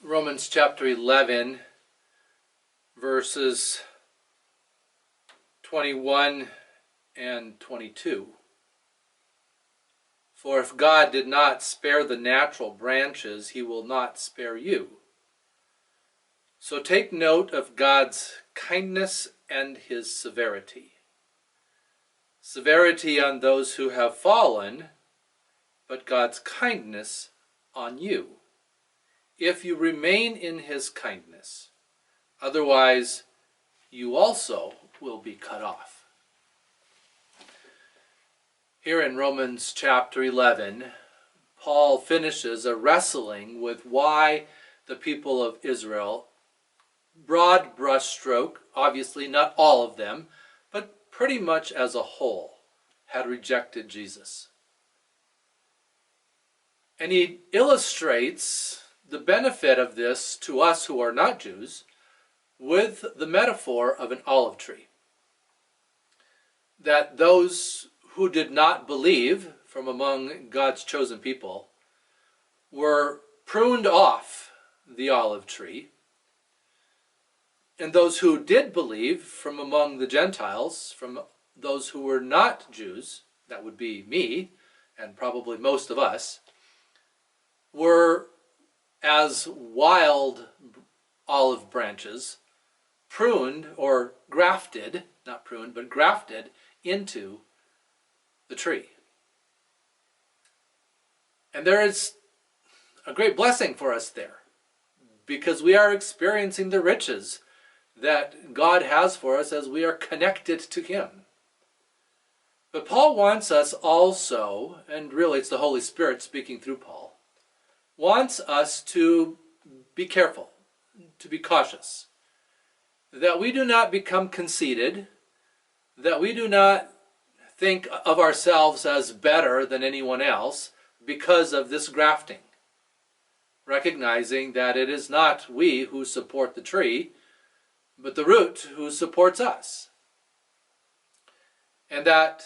Romans chapter 11, verses 21 and 22. For if God did not spare the natural branches, he will not spare you. So take note of God's kindness and his severity. Severity on those who have fallen, but God's kindness on you, if you remain in his kindness. Otherwise, you also will be cut off. Here in Romans chapter 11, Paul finishes a wrestling with why the people of Israel, broad brushstroke, obviously not all of them, but pretty much as a whole, had rejected Jesus. And he illustrates the benefit of this to us who are not Jews with the metaphor of an olive tree. That those who did not believe from among God's chosen people were pruned off the olive tree, and those who did believe from among the Gentiles, from those who were not Jews, that would be me and probably most of us, were as wild olive branches pruned or grafted, not pruned, but grafted into the tree. And there is a great blessing for us there, because we are experiencing the riches that God has for us as we are connected to him. But Paul wants us also, and really it's the Holy Spirit speaking through Paul, wants us to be careful, to be cautious, that we do not become conceited, that we do not think of ourselves as better than anyone else because of this grafting, recognizing that it is not we who support the tree, but the root who supports us. And that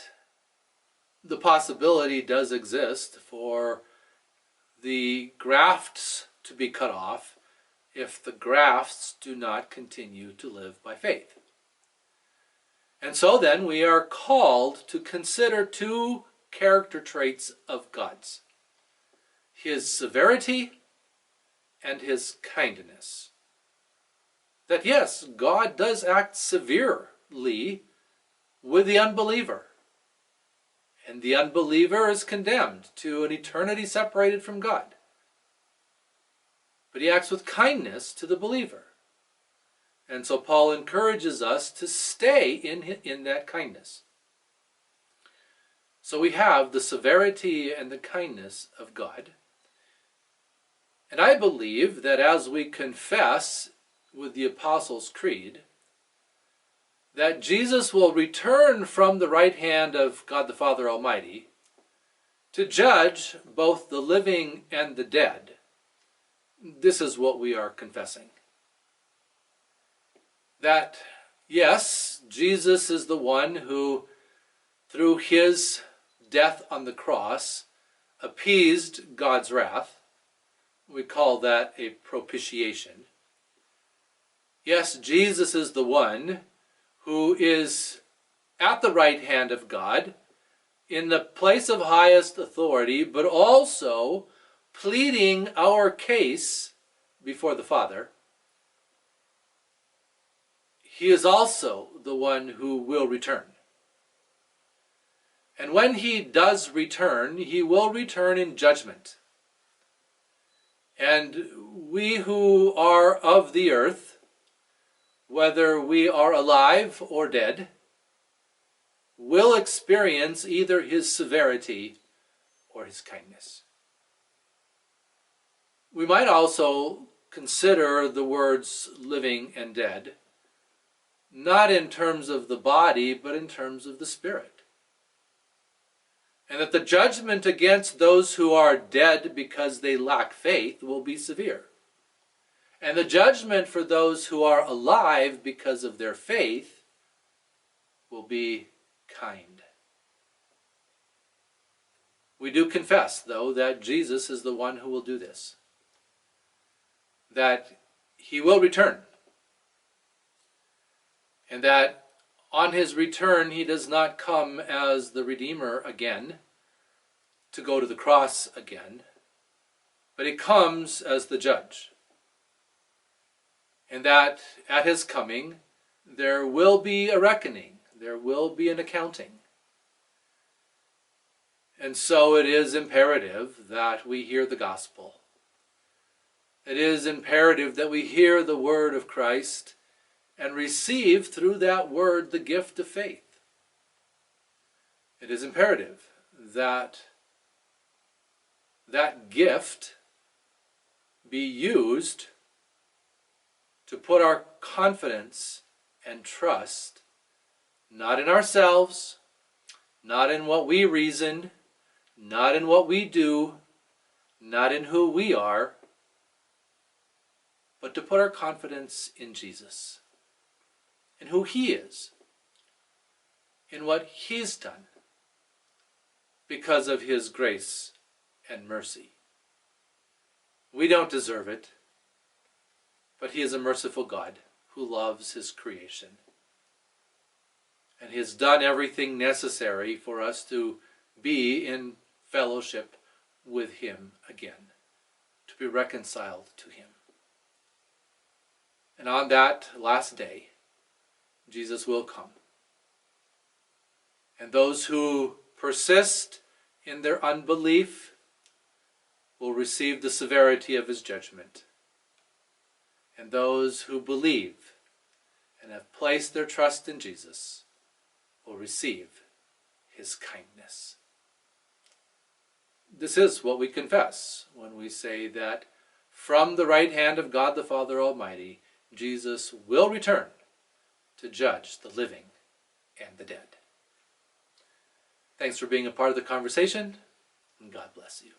the possibility does exist for the grafts to be cut off if the grafts do not continue to live by faith. And so then we are called to consider two character traits of God's: his severity and his kindness. That yes, God does act severely with the unbeliever, and the unbeliever is condemned to an eternity separated from God. But he acts with kindness to the believer. And so Paul encourages us to stay in that kindness. So we have the severity and the kindness of God. And I believe that as we confess with the Apostles' Creed, that Jesus will return from the right hand of God the Father Almighty to judge both the living and the dead. This is what we are confessing. That, yes, Jesus is the one who, through his death on the cross, appeased God's wrath. We call that a propitiation. Yes, Jesus is the one who is at the right hand of God, in the place of highest authority, but also pleading our case before the Father. He is also the one who will return. And when he does return, he will return in judgment. And we who are of the earth, whether we are alive or dead, will experience either his severity or his kindness. We might also consider the words living and dead, not in terms of the body, but in terms of the spirit. And that the judgment against those who are dead because they lack faith will be severe. And the judgment for those who are alive because of their faith will be kind. We do confess, though, that Jesus is the one who will do this. that he will return, and that on his return he does not come as the Redeemer again to go to the cross again, but he comes as the judge. And that at his coming there will be a reckoning, there will be an accounting. And so it is imperative that we hear the gospel. It is imperative that we hear the word of Christ and receive through that word the gift of faith. It is imperative that that gift be used to put our confidence and trust not in ourselves, not in what we reason, not in what we do, not in who we are, but to put our confidence in Jesus, in who he is, in what he's done, because of his grace and mercy. We don't deserve it, but he is a merciful God who loves his creation. And he has done everything necessary for us to be in fellowship with him again, to be reconciled to him. And on that last day, Jesus will come. And those who persist in their unbelief will receive the severity of his judgment. And those who believe and have placed their trust in Jesus will receive his kindness. This is what we confess when we say that from the right hand of God the Father Almighty, Jesus will return to judge the living and the dead. Thanks for being a part of the conversation, and God bless you.